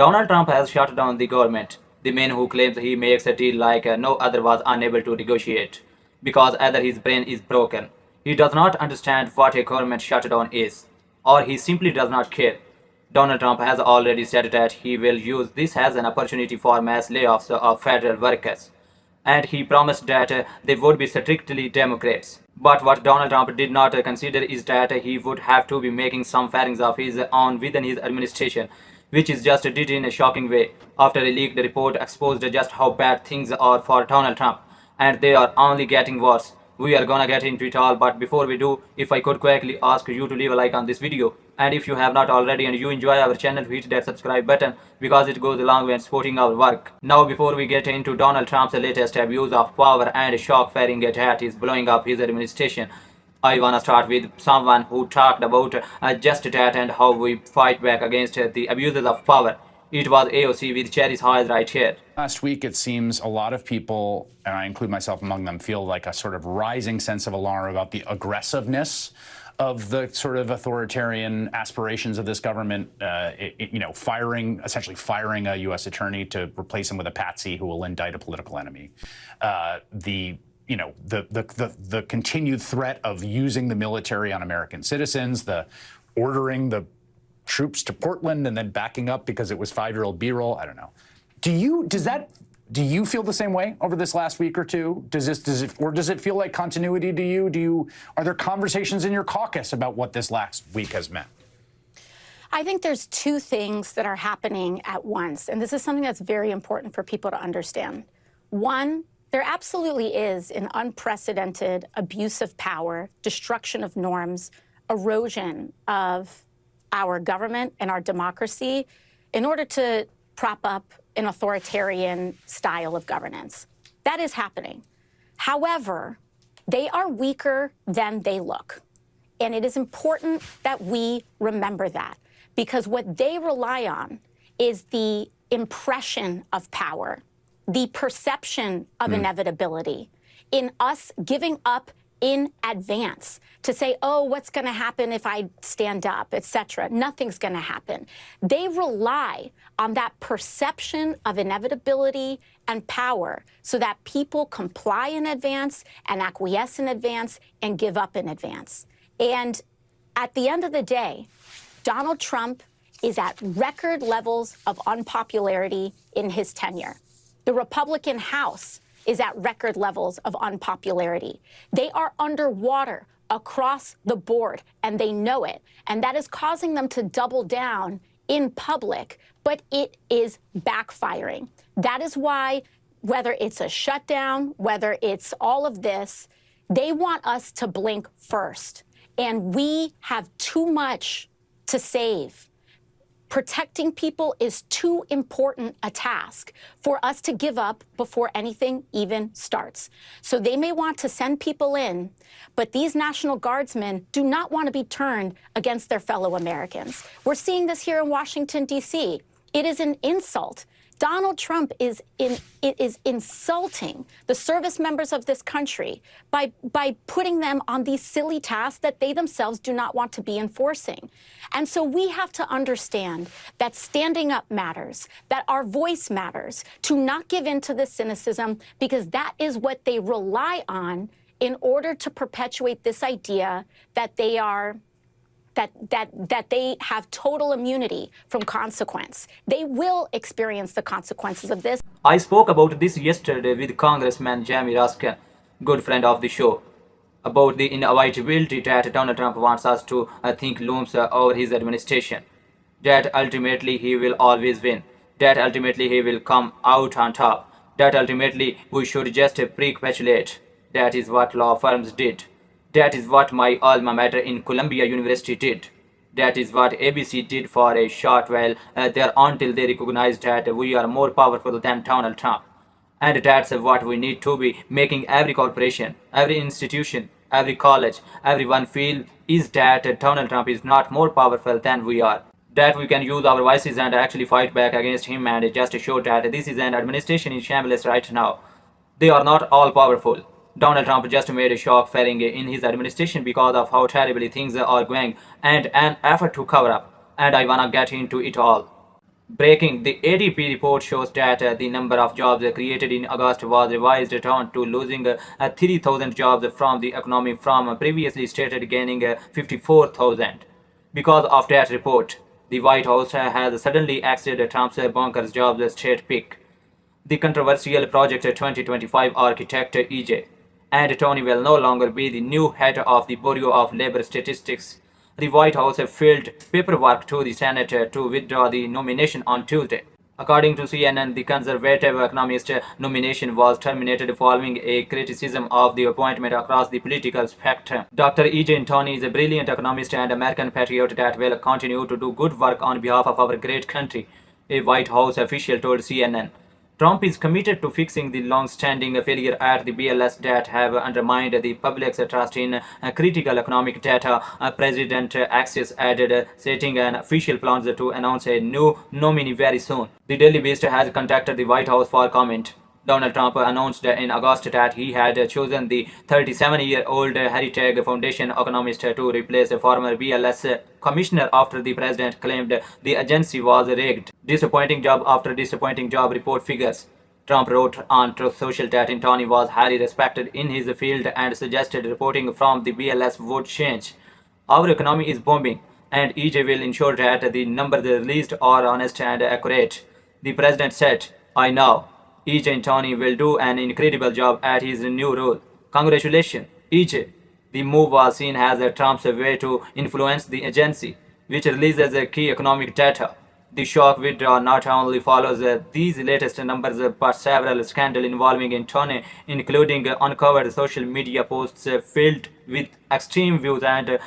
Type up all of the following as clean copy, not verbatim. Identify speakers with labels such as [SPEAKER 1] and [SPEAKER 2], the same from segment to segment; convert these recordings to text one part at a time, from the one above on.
[SPEAKER 1] Donald Trump has shut down the government. The man who claims he makes a deal like no other was unable to negotiate because either his brain is broken, he does not understand what a government shutdown is, or he simply does not care. Donald Trump has already said that he will use this as an opportunity for mass layoffs of federal workers, and he promised that they would be strictly Democrats. But what Donald Trump did not consider is that he would have to be making some firings of his own within his administration, which is just did in a shocking way after a leaked report exposed just how bad things are for Donald Trump, and they are only getting worse. We are gonna get into it all, but before we do, if I could quickly ask you to leave a like on this video, and if you have not already and you enjoy our channel, hit that subscribe button because it goes a long way in supporting our work. Now before we get into Donald Trump's latest abuse of power and shock firing that is blowing up his administration, I wanna start with someone who talked about just that and how we fight back against the abuses of power. It was AOC with Cherry's Hoyes right here.
[SPEAKER 2] Last week, it seems a lot of people, and I include myself among them, feel like a sort of rising sense of alarm about the aggressiveness of the sort of authoritarian aspirations of this government, essentially firing a U.S. attorney to replace him with a patsy who will indict a political enemy. The continued threat of using the military on American citizens, the ordering the troops to Portland and then backing up because it was 5-year-old B-roll. I don't know. Do you feel the same way over this last week or two? Does it feel like continuity to you? Are there conversations in your caucus about what this last week has meant?
[SPEAKER 3] I think there's two things that are happening at once, and this is something that's very important for people to understand. One, there absolutely is an unprecedented abuse of power, destruction of norms, erosion of our government and our democracy in order to prop up an authoritarian style of governance. That is happening. However, they are weaker than they look. And it is important that we remember that, because what they rely on is the impression of power, the perception of inevitability, in us giving up in advance to say, oh, what's going to happen if I stand up, etc. Nothing's going to happen. They rely on that perception of inevitability and power so that people comply in advance and acquiesce in advance and give up in advance. And at the end of the day, Donald Trump is at record levels of unpopularity in his tenure. The Republican House is at record levels of unpopularity. They are underwater across the board, and they know it. And that is causing them to double down in public, but it is backfiring. That is why, whether it's a shutdown, whether it's all of this, they want us to blink first. And we have too much to save. Protecting people is too important a task for us to give up before anything even starts. So they may want to send people in, but these National Guardsmen do not want to be turned against their fellow Americans. We're seeing this here in Washington, D.C. It is an insult. Donald Trump is insulting the service members of this country by putting them on these silly tasks that they themselves do not want to be enforcing. And so we have to understand that standing up matters, that our voice matters, to not give in to this cynicism, because that is what they rely on in order to perpetuate this idea that they are that they have total immunity from consequence. They will experience the consequences of this.
[SPEAKER 1] I spoke about this yesterday with Congressman Jamie Raskin, good friend of the show, about the inevitability that Donald Trump wants us to think looms over his administration, that ultimately he will always win, that ultimately he will come out on top, that ultimately we should just pre-capitulate. That is what law firms did. That is what my alma mater in Columbia University did. That is what ABC did for a short while there until they recognized that we are more powerful than Donald Trump. And that's what we need to be making every corporation, every institution, every college, everyone feel is that Donald Trump is not more powerful than we are. That we can use our voices and actually fight back against him and just show that this is an administration in shambles right now. They are not all powerful. Donald Trump just made a shock firing in his administration because of how terribly things are going and an effort to cover up. And I wanna get into it all. Breaking, the ADP report shows that the number of jobs created in August was revised down to losing 3,000 jobs from the economy from previously stated gaining 54,000. Because of that report, the White House has suddenly axed Trump's bonkers jobs straight pick. The controversial Project 2025 architect EJ and Tony will no longer be the new head of the Bureau of Labor Statistics. The White House filed paperwork to the Senate to withdraw the nomination on Tuesday. According to CNN, the conservative economist nomination was terminated following a criticism of the appointment across the political spectrum. Dr. E.J. Tony is a brilliant economist and American patriot that will continue to do good work on behalf of our great country, a White House official told CNN. Trump is committed to fixing the long-standing failure at the BLS that have undermined the public's trust in critical economic data. President Axis added, stating an official plans to announce a new nominee very soon. The Daily Beast has contacted the White House for comment. Donald Trump announced in August that he had chosen the 37-year-old Heritage Foundation economist to replace a former BLS commissioner after the president claimed the agency was rigged. Disappointing job after disappointing job, report figures. Trump wrote on Truth Social that Tony was highly respected in his field and suggested reporting from the BLS would change. Our economy is booming, and EJ will ensure that the numbers released are honest and accurate. The president said, I know. EJ Tony will do an incredible job at his new role. Congratulations, EJ. The move was seen as Trump's way to influence the agency, which releases key economic data. The shock withdrawal not only follows these latest numbers but several scandals involving Tony, including uncovered social media posts filled with extreme views and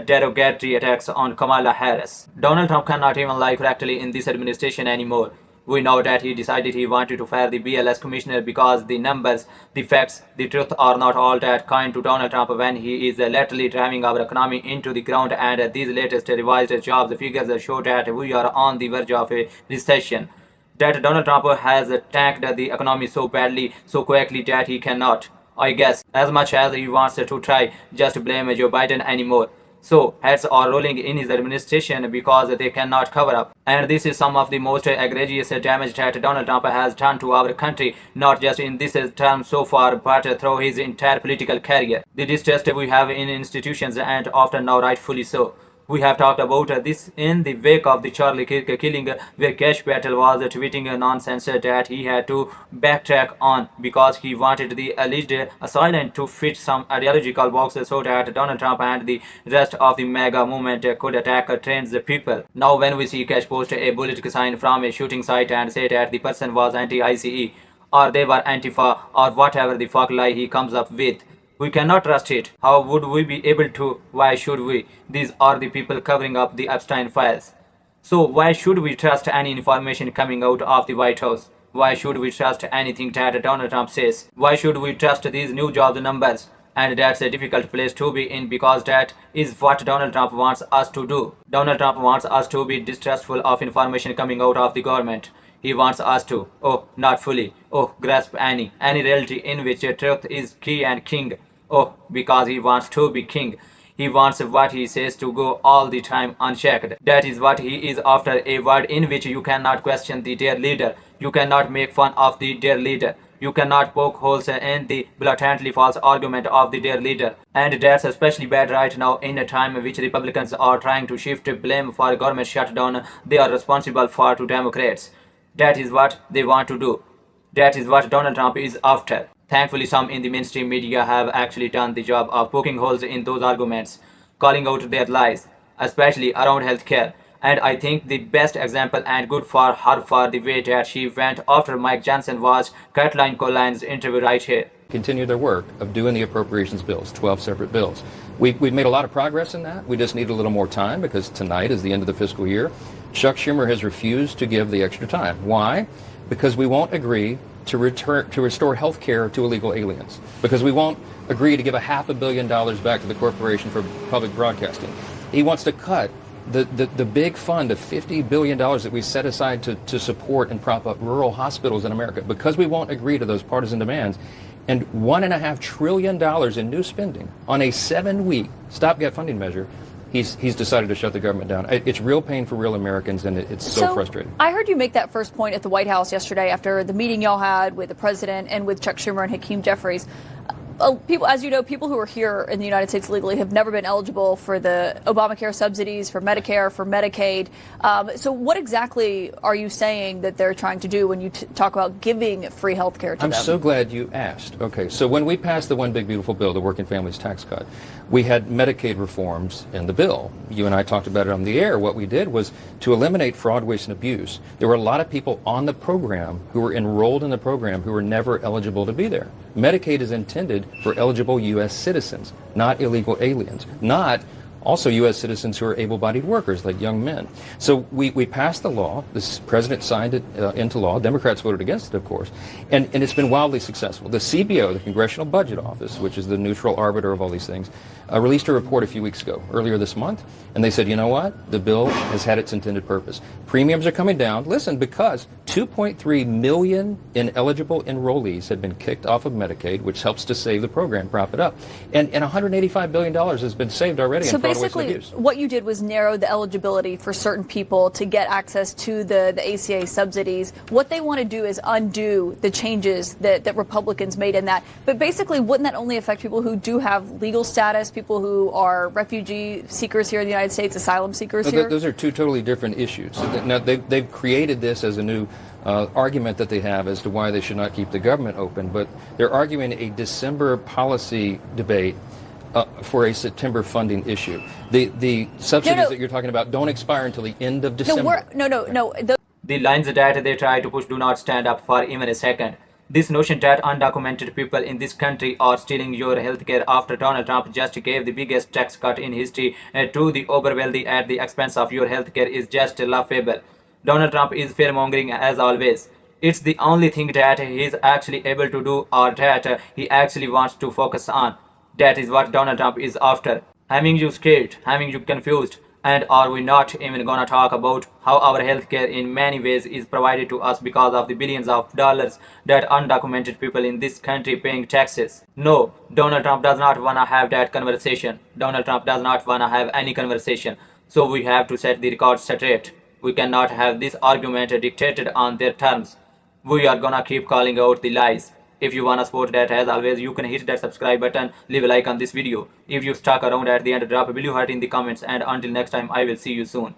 [SPEAKER 1] derogatory attacks on Kamala Harris. Donald Trump cannot even lie correctly in this administration anymore. We know that he decided he wanted to fire the BLS commissioner because the numbers, the facts, the truth are not all that kind to Donald Trump when he is literally driving our economy into the ground, and these latest revised jobs figures show that we are on the verge of a recession. That Donald Trump has tanked the economy so badly, so quickly that he cannot, I guess, as much as he wants to try, just blame Joe Biden anymore. So heads are rolling in his administration because they cannot cover up. And this is some of the most egregious damage that Donald Trump has done to our country, not just in this term so far, but through his entire political career. The distrust we have in institutions, and often now rightfully so. We have talked about this in the wake of the Charlie Kirk killing, where Cash Patel was tweeting nonsense that he had to backtrack on because he wanted the alleged assailant to fit some ideological boxes so that Donald Trump and the rest of the MAGA movement could attack trans people. Now when we see Cash post a bullet sign from a shooting site and say that the person was anti-ICE, or they were Antifa, or whatever the fuck lie he comes up with, we cannot trust it. How would we be able to? Why should we? These are the people covering up the Epstein files. So why should we trust any information coming out of the White House? Why should we trust anything that Donald Trump says? Why should we trust these new job numbers? And that's a difficult place to be in because that is what Donald Trump wants us to do. Donald Trump wants us to be distrustful of information coming out of the government. He wants us to, not fully, grasp any reality in which truth is key and king. Because he wants to be king. He wants what he says to go all the time unchecked. That is what he is after, a world in which you cannot question the dear leader. You cannot make fun of the dear leader. You cannot poke holes in the blatantly false argument of the dear leader. And that's especially bad right now in a time in which Republicans are trying to shift blame for government shutdown they are responsible for to Democrats. That is what they want to do. That is what Donald Trump is after. Thankfully, some in the mainstream media have actually done the job of poking holes in those arguments, calling out their lies, especially around healthcare. And I think the best example and good for her for the way that she went after Mike Johnson was Kathleen Collins' interview right here.
[SPEAKER 4] Continue their work of doing the appropriations bills, 12 separate bills. We've made a lot of progress in that. We just need a little more time because tonight is the end of the fiscal year. Chuck Schumer has refused to give the extra time. Why? Because we won't agree to restore health care to illegal aliens, because we won't agree to give $500 million back to the Corporation for Public Broadcasting. He wants to cut the big fund of $50 billion that we set aside to support and prop up rural hospitals in America, because we won't agree to those partisan demands. And $1.5 trillion in new spending on a 7-week stopgap funding measure he's decided to shut the government down. It's real pain for real Americans, and it's so frustrating.
[SPEAKER 5] I heard you make that first point at the White House yesterday after the meeting y'all had with the president and with Chuck Schumer and Hakeem Jeffries. People, as you know, people who are here in the United States legally have never been eligible for the Obamacare subsidies, for Medicare, for Medicaid. So what exactly are you saying that they're trying to do when you talk about giving free health care to them?
[SPEAKER 4] I'm so glad you asked. Okay, so when we passed the One Big Beautiful Bill, the Working Families Tax Cut, we had Medicaid reforms in the bill. You and I talked about it on the air. What we did was to eliminate fraud, waste, and abuse. There were a lot of people on the program who were enrolled in the program who were never eligible to be there. Medicaid is intended for eligible U.S. citizens, not illegal aliens, not also U.S. citizens who are able-bodied workers, like young men. So we passed the law. The president signed it into law. Democrats voted against it, of course. And it's been wildly successful. The CBO, the Congressional Budget Office, which is the neutral arbiter of all these things, released a report a few weeks ago, earlier this month, and they said, you know what? The bill has had its intended purpose. Premiums are coming down, listen, because 2.3 million ineligible enrollees have been kicked off of Medicaid, which helps to save the program, prop it up. And $185 billion has been saved already in fraud, waste, and abuse.
[SPEAKER 5] What you did was narrow the eligibility for certain people to get access to the ACA subsidies. What they want to do is undo the changes that Republicans made in that. But basically, wouldn't that only affect people who do have legal status, people who are refugee seekers here in the United States, asylum seekers here?
[SPEAKER 4] Those are two totally different issues. Now, they've created this as a new argument that they have as to why they should not keep the government open, but they're arguing a December policy debate for a September funding issue. The subsidies that you're talking about don't expire until the end of December.
[SPEAKER 5] No.
[SPEAKER 1] The lines that they try to push do not stand up for even a second. This notion that undocumented people in this country are stealing your healthcare after Donald Trump just gave the biggest tax cut in history to the uber-wealthy at the expense of your healthcare is just laughable. Donald Trump is fear-mongering as always. It's the only thing that he is actually able to do or that he actually wants to focus on. That is what Donald Trump is after. Having you scared, having you confused. And are we not even gonna talk about how our healthcare in many ways is provided to us because of the billions of dollars that undocumented people in this country paying taxes? No, Donald Trump does not wanna have that conversation. Donald Trump does not wanna have any conversation. So we have to set the record straight. We cannot have this argument dictated on their terms. We are gonna keep calling out the lies. If you wanna support that, as always, you can hit that subscribe button, leave a like on this video. If you stuck around at the end, drop a blue heart in the comments, and until next time, I will see you soon.